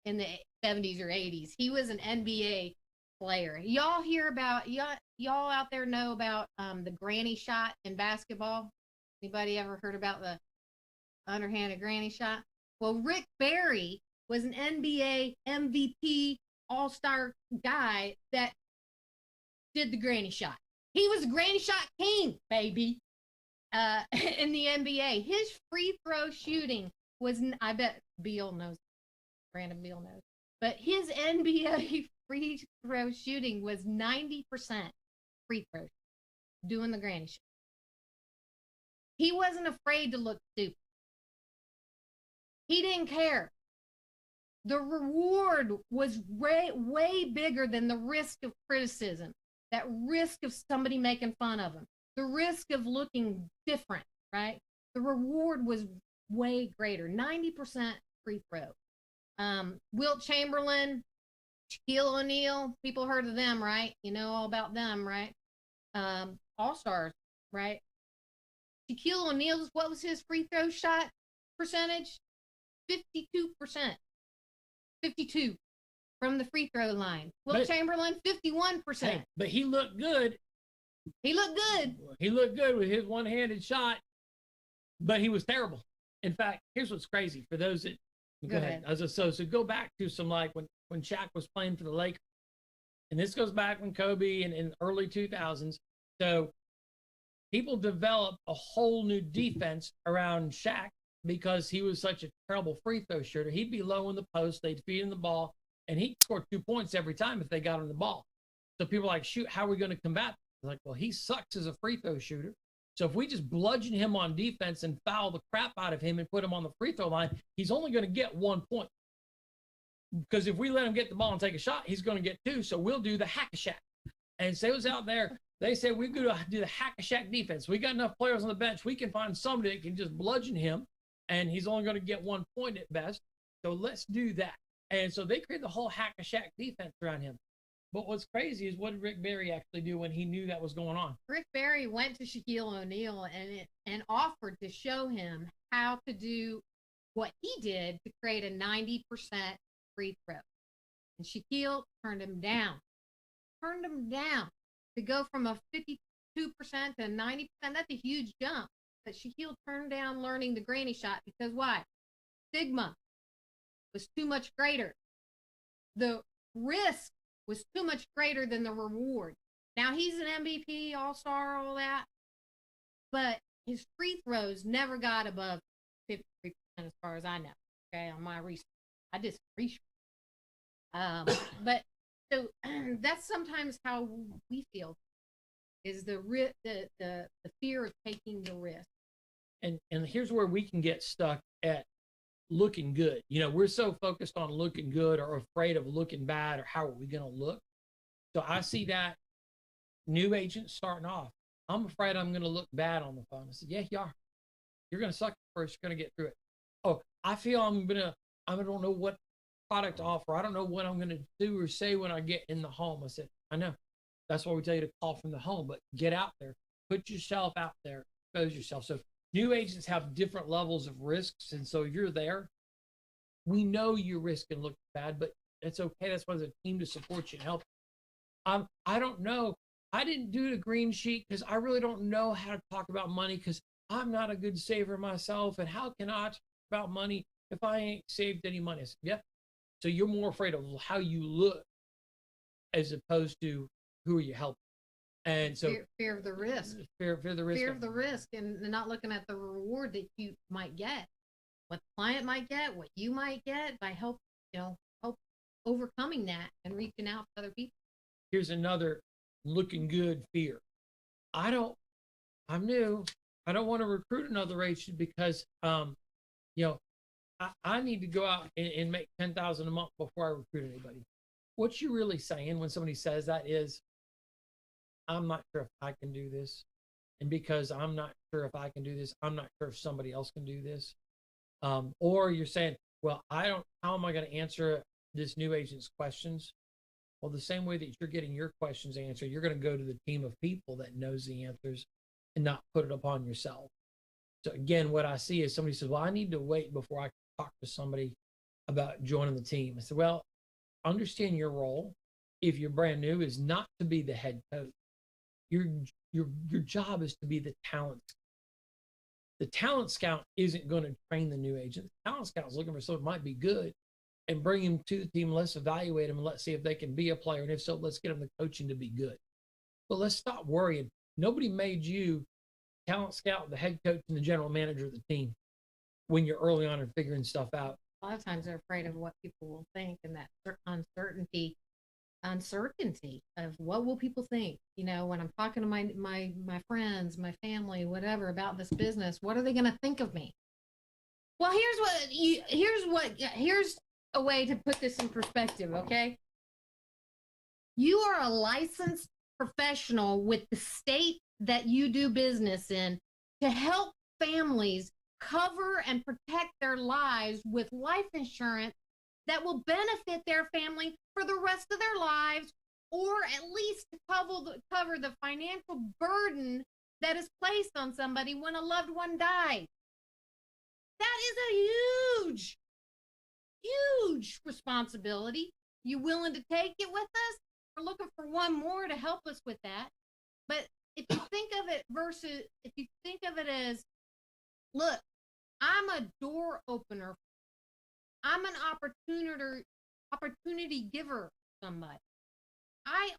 in the 70s or 80s. He was an NBA player. Y'all hear about y'all out there know about the granny shot in basketball? Anybody ever heard about the underhanded granny shot? Well, Rick Barry was an NBA MVP all-star guy that did the granny shot. He was a granny shot king, baby. In the NBA, his free throw shooting was, I bet Beal knows, Brandon Beal knows, but his NBA free throw shooting was 90% free throw, doing the granny shot. He wasn't afraid to look stupid. He didn't care. The reward was way bigger than the risk of criticism, that risk of somebody making fun of him, the risk of looking different, right? The reward was way greater, 90% free throw. Wilt Chamberlain, Shaquille O'Neal, people heard of them, right? You know all about them, right? All-stars, right? Shaquille O'Neal, what was his free throw shot percentage? 52%. 52 from the free throw line. Wilt Chamberlain, 51%. Hey, but he looked good. He looked good. He looked good with his one-handed shot, but he was terrible. In fact, here's what's crazy for those that go ahead. So go back to some, like when Shaq was playing for the Lakers, and this goes back when Kobe and in early 2000s. So people developed a whole new defense around Shaq because he was such a terrible free throw shooter. He'd be low in the post, they'd feed him the ball, and he'd score 2 points every time if they got him the ball. So people are like, shoot, how are we going to combat that? Like, well, he sucks as a free throw shooter. So if we just bludgeon him on defense and foul the crap out of him and put him on the free throw line, he's only going to get 1 point. Because if we let him get the ball and take a shot, he's going to get 2. So we'll do the hack-a-shack. And say was out there, they said we could do the hack-a-shack defense. We got enough players on the bench. We can find somebody that can just bludgeon him, and he's only going to get 1 point at best. So let's do that. And so they created the whole hack-a-shack defense around him. But what's crazy is what did Rick Barry actually do when he knew that was going on? Rick Barry went to Shaquille O'Neal and offered to show him how to do what he did to create a 90% free throw. And Shaquille turned him down. To go from a 52% to 90%. That's a huge jump. But Shaquille turned down learning the granny shot because why? Stigma was too much greater. The risk was too much greater than the reward. Now he's an MVP, all-star, all that, but his free throws never got above 53% as far as I know. Okay, on my research, I did some research. But so that's sometimes how we feel, is the fear of taking the risk. And here's where we can get stuck at looking good. You know, we're so focused on looking good or afraid of looking bad or how are we going to look. So I see that new agents starting off. I'm afraid I'm going to look bad on the phone. I said, yeah, you are. You're going to suck first. You're going to get through it. Oh, I feel I don't know what product to offer. I don't know what I'm going to do or say when I get in the home. I said, I know. That's why we tell you to call from the home, but get out there, put yourself out there, expose yourself. So new agents have different levels of risks. And so you're there. We know your risk can look bad, but it's okay. That's why there's a team to support you and help. I don't know. I didn't do the green sheet because I really don't know how to talk about money because I'm not a good saver myself. And how can I talk about money if I ain't saved any money? I said, yeah. So you're more afraid of how you look as opposed to who are you helping. And so fear of the risk. Fear of the risk. Fear of the risk and not looking at the reward that you might get, what the client might get, what you might get by help overcoming that and reaching out to other people. Here's another looking good fear. I'm new. I don't want to recruit another agent because, I need to go out and make $10,000 a month before I recruit anybody. What you're really saying when somebody says that is, I'm not sure if I can do this. And because I'm not sure if I can do this, I'm not sure if somebody else can do this. Or you're saying, well, how am I going to answer this new agent's questions? Well, the same way that you're getting your questions answered, you're going to go to the team of people that knows the answers and not put it upon yourself. So again, what I see is somebody says, well, I need to wait before I talk to somebody about joining the team. I said, well, understand your role. If you're brand new, is not to be the head coach. Your job is to be the talent. The talent scout isn't going to train the new agent. The talent scout is looking for someone who might be good and bring him to the team. Let's evaluate them and let's see if they can be a player. And if so, let's get them the coaching to be good. But let's stop worrying. Nobody made you talent scout, the head coach, and the general manager of the team when you're early on and figuring stuff out. A lot of times they're afraid of what people will think and that uncertainty of what will people think. You know, when I'm talking to my friends, my family, whatever about this business, what are they going to think of me? Well, here's a way to put this in perspective. Okay, you are a licensed professional with the state that you do business in to help families cover and protect their lives with life insurance that will benefit their family for the rest of their lives, or at least to cover the financial burden that is placed on somebody when a loved one dies. That is a huge responsibility. You willing to take it with us? We're looking for one more to help us with that. But if you think of it as, look, I'm a door opener. I'm an opportunity giver for somebody.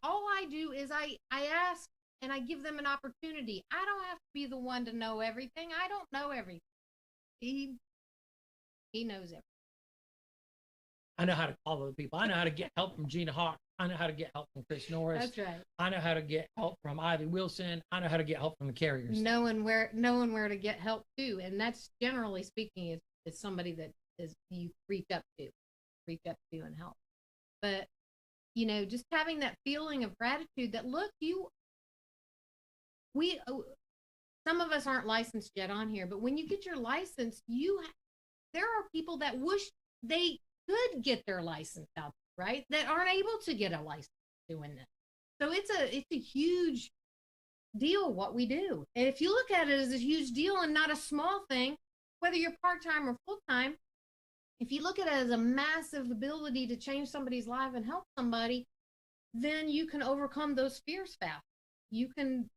All I do is I ask and I give them an opportunity. I don't have to be the one to know everything. I don't know everything. He knows everything. I know how to call other people. I know how to get help from Gina Hawk. I know how to get help from Chris Norris. That's right. I know how to get help from Ivy Wilson. I know how to get help from the carriers. Knowing where to get help too, and that's generally speaking is somebody that is you reach up to and help. But just having that feeling of gratitude that look, some of us aren't licensed yet on here, but when you get your license, there are people that wish they could get their license out, right? That aren't able to get a license. doing this. So it's a huge deal what we do. And if you look at it as a huge deal and not a small thing, whether you're part-time or full-time, if you look at it as a massive ability to change somebody's life and help somebody, then you can overcome those fears fast. You can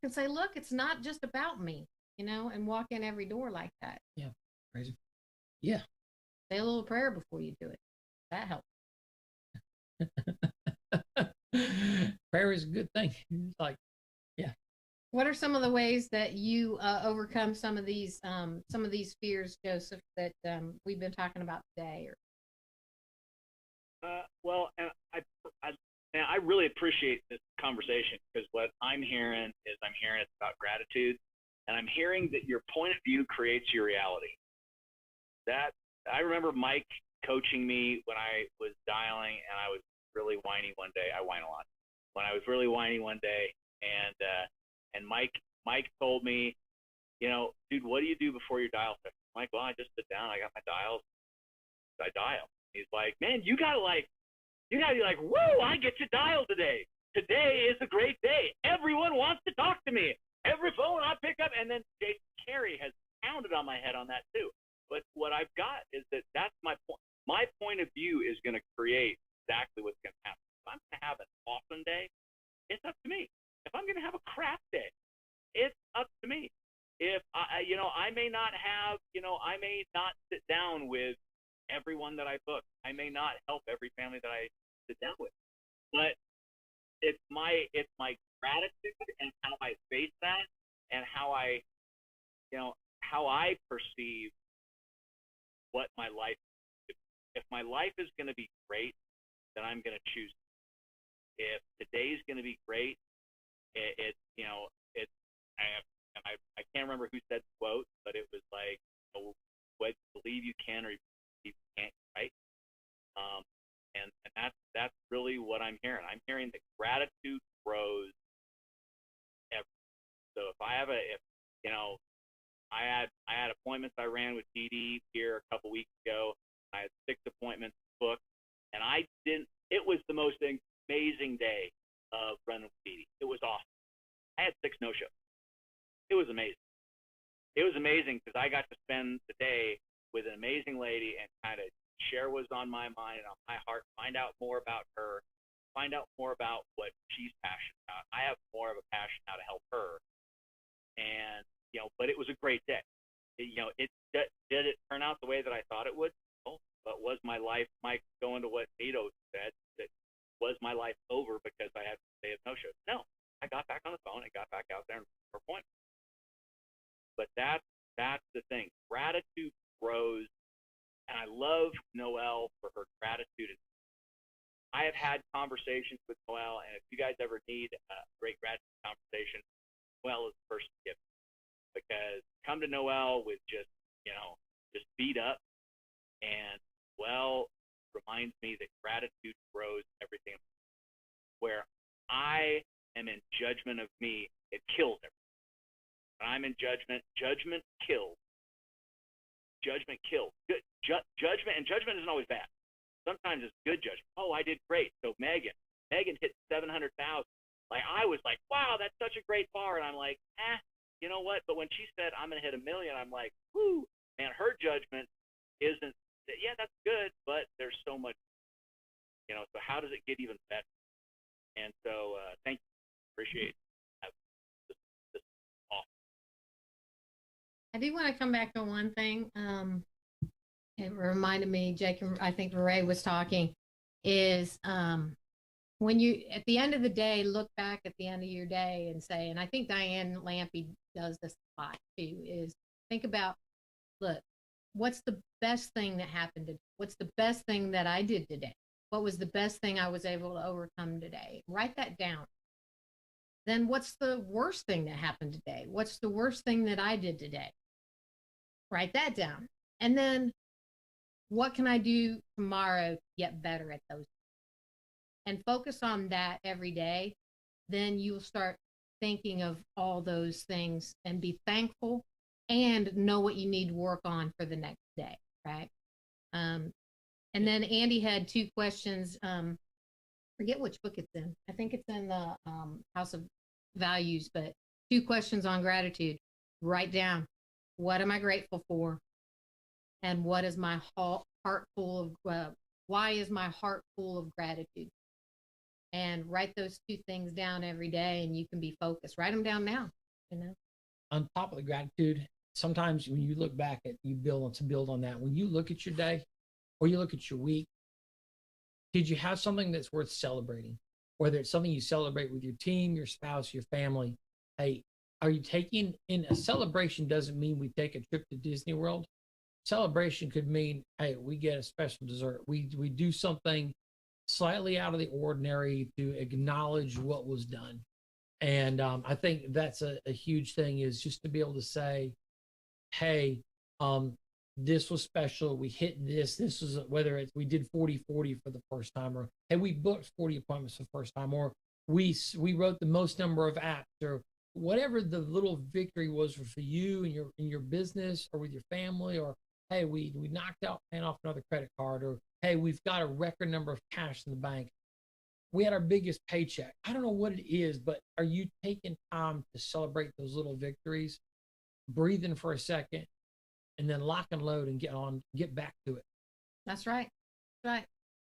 say, look, it's not just about me, and walk in every door like that. Yeah. Crazy. Yeah. Say a little prayer before you do it. That helps. Prayer is a good thing. It's like, yeah. What are some of the ways that you overcome some of these fears, Joseph, that we've been talking about today? Well, and I really appreciate this conversation, because what I'm hearing it's about gratitude, and I'm hearing that your point of view creates your reality. That I remember Mike coaching me when I was dialing, and I was really whiny one day. I whine a lot. When I was really whiny one day, and Mike told me, dude, what do you do before your dial session? I'm like, well, I just sit down. I got my dials. I dial. He's like, man, you gotta be like, whoa, I get to dial today. Today is a great day. Everyone wants to talk to me. Every phone I pick up. And then Jason Carey has pounded on my head on that too. But what I've got is that's my point. My point of view is going to create exactly what's going to happen. If I'm going to have an awesome day, it's up to me. If I'm going to have a crap day, it's up to me. If I may not sit down with everyone that I book. I may not help every family that I sit down with, but it's my gratitude and how I face that, and how I perceive what my life is. If my life is going to be great, then I'm going to choose. If today's going to be great, I can't remember who said the quote, but it was like, what believe you can or you can't, right? And that's really what I'm hearing. I'm hearing that gratitude grows everything. So if I had appointments I ran with Dee Dee here a couple weeks ago. I had 6 appointments booked, and it was the most amazing day of running with Dee Dee. It was awesome. I had 6 no-shows. It was amazing. It was amazing because I got to spend the day with an amazing lady and kind of share what's on my mind and on my heart, find out more about her, find out more about what she's passionate about. I have more of a passion now to help her. And, but it was a great day. Did it turn out the way that I thought it would? No. But was my life, Mike, going to what Nato said, that was my life over because I had a day of no-shows? No. I got back on the phone and got back out there and for appointments. But that's the thing. Gratitude grows, and I love Noelle for her gratitude. I have had conversations with Noelle, and if you guys ever need a great gratitude conversation, Noelle is the person to give. Because come to Noelle with just beat up, and Noelle reminds me that gratitude grows everything. Where I am in judgment of me, it kills everything. When I'm in judgment kills. Judgment kills. Judgment isn't always bad. Sometimes it's good judgment. Oh, I did great. So Megan hit 700,000. Like, I was like, wow, that's such a great bar. And I'm like, you know what? But when she said I'm going to hit 1 million, I'm like, whoo, man, her judgment isn't, yeah, that's good, but there's so much, so how does it get even better? And so thank you. Appreciate it. This awesome. I do want to come back to one thing. It reminded me, Jake, I think Ray was talking, is when you, at the end of the day, look back at the end of your day and say, and I think Diane Lampy does this a lot too, is think about, look, what's the best thing that happened today? What's the best thing that I did today? What was the best thing I was able to overcome today? Write that down. Then what's the worst thing that happened today? What's the worst thing that I did today? Write that down. And then what can I do tomorrow to get better at those? And focus on that every day. Then you'll start thinking of all those things and be thankful and know what you need to work on for the next day, right? And then Andy had 2 questions. forget which book it's in. I think it's in the House of Values, but 2 questions on gratitude. Write down, what am I grateful for? And what is my heart full of, why is my heart full of gratitude? And write those 2 things down every day and you can be focused. Write them down now, you know. On top of the gratitude, sometimes when you look back at, you build on that. When you look at your day or you look at your week, did you have something that's worth celebrating? Whether it's something you celebrate with your team, your spouse, your family. Hey, are you taking in a celebration? Doesn't mean we take a trip to Disney World. Celebration could mean, hey, we get a special dessert. We do something slightly out of the ordinary to acknowledge what was done. And I think that's a huge thing, is just to be able to say, hey, this was special. We hit this. This was, whether it's we did 40-40 for the first time, or hey, we booked 40 appointments for the first time, or we wrote the most number of apps, or whatever the little victory was for you and your business or with your family, or hey, we knocked out paying off another credit card, or hey, we've got a record number of cash in the bank. We had our biggest paycheck. I don't know what it is, but are you taking time to celebrate those little victories, breathing for a second, and then lock and load and get back to it? That's right. That's right.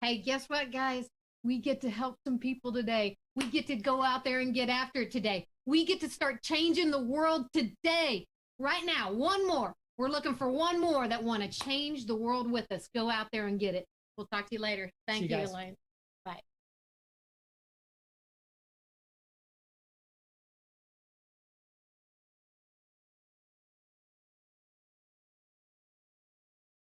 Hey, guess what, guys? We get to help some people today. We get to go out there and get after it today. We get to start changing the world today, right now. One more. We're looking for one more that want to change the world with us. Go out there and get it. We'll talk to you later. Thank you, guys. Elaine. Bye.